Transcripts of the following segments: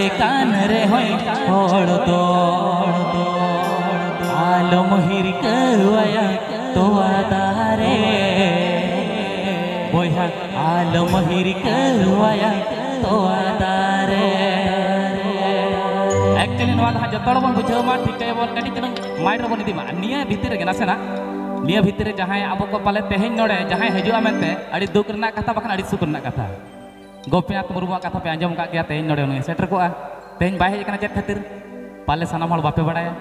लेकान रे होय होड़ तो आलम हिरकवाया तो आतारे बोया आलम हिरकवाया तो आतारे एक्चुअली नवा दा जतड़ बन बुझाव मा ठीक है बोल कटी चुन माइंड रे बन इदी मा निया भीतर गे नासेना निया भीतर जहां अब को पाले तेहें नोड़े जहां हजुआ मेनते अड़ी दुख रना कथा बखन अड़ी सुख रना कथा गोपीनाथ मुर्मू कथा पे आंजम का गया तेहें नोड़े उनी सेटर को तेहें बाय हेज कना चेत खातिर पाले सानाम हड़ बापे बड़ाया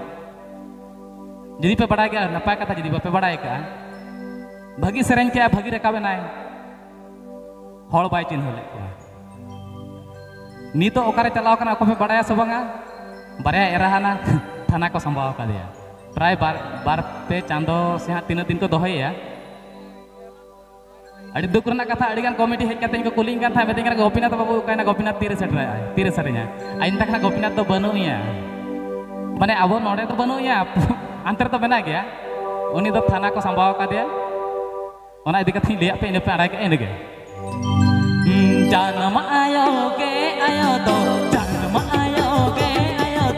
जदि पे बड़ा गया नपाय कथा जदि बापे बड़ा का भागी सेरेंज के भागी रकाबे नाय हड़ बाय चिन्ह ले को नीतो ओकारे चलाव कना को पे बड़ाया सबंगा बारे एराहाना थाना को संभाव का दिया प्राय बार पे चांदो से हाँ 3 दिन को दोहया अड़ी दुख रना कथा अड़ी गान कमेटी हेज काते को कुलिंग कान था मेते कना गोपीनाथ बाबू कायना गोपीनाथ तीरे सेटरा तीरे सरे냐 आइन तक गोपीनाथ तो बनुया माने अब नोड़े तो बनुया अंतर तो बना गया उनी तो थाना को संभाव का दिया ओना इदी कथि लिया पे इन पे अड़ा के इनगे जानम आयो तो जानम आयो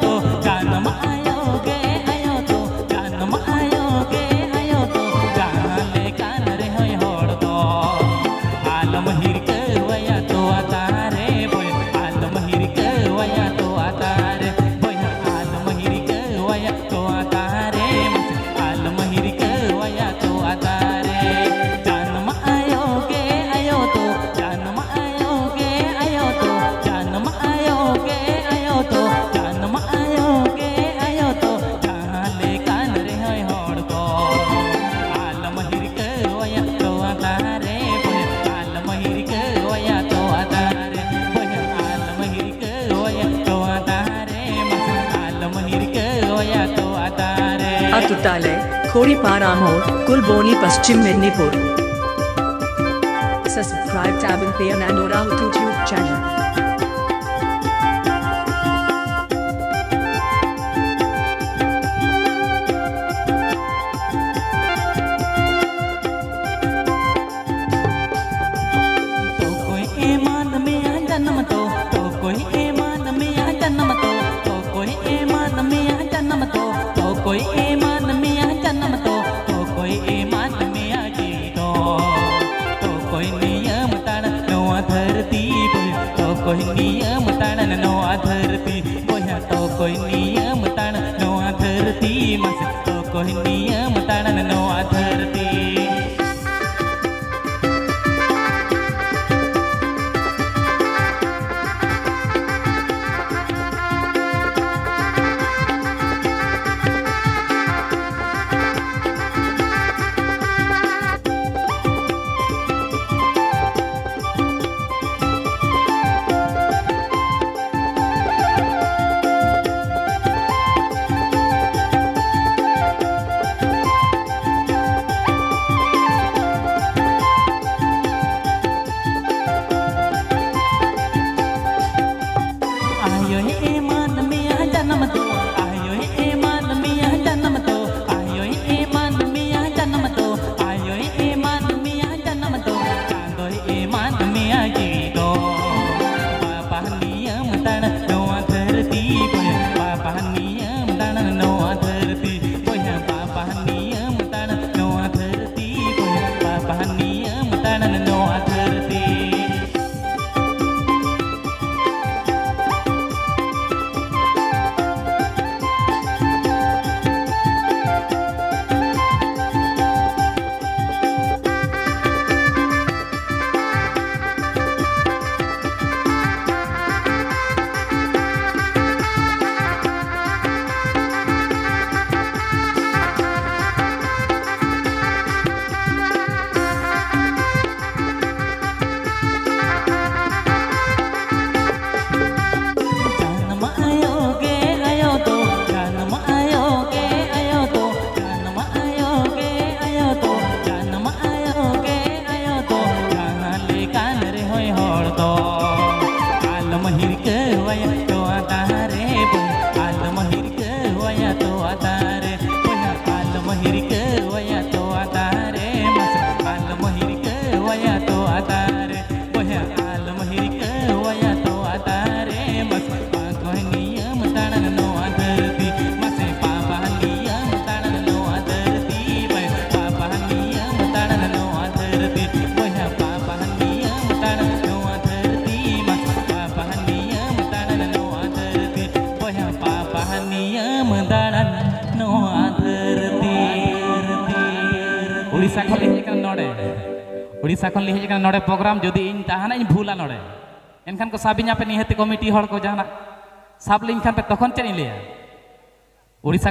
तो जानम आयो तो जानम आयो तो जाले कान रे होय होड़ तो आलम हिरकवाया तो आतारे बोय आलम हिरकवाया तो आतारे बोय आलम हिरकवाया तो आतारे आलम हिरकवाया तो आतारे जानम आयो तो जानम आयो तो जानम आयो तो जानम आयो तो जाले कान रे होय होड़ तो आलम हिरकवाया तो आतारे बोय आलम हिरकवाया तो आतारे बोय आलम हिरकवाया तो आतारे आलम हिरकवाया तो आतारे अतुतालय खोड़ीपारा मोड़ कुलबोनी पश्चिम Medinipur Subscribe tab and pay on Anora YouTube channel. तो कोई ईमान में आ जन्म तो कोई ईमान में आ जन्म तो कोई ईमान में आ जन्म तो कोई ईमान में आ जन्म तो कोई ईमान में आ जी तो कोई नियम ताण नवा धरती तो कोई नियम ताण नवा धरती बोया तो कोई नियम ताण नवा धरती मस तो कोई नियम ताण नवा धरती उड़ीसा खन लिहे कन नोडे उड़ीसा खन लिहे कन नोडे प्रोग्राम जदि इन ताहाना इन भूला नोडे एनखान को साबिना पे निहते कमिटी हड़ को जाना साब लिन खान पे तखन चेन लिया उड़ीसा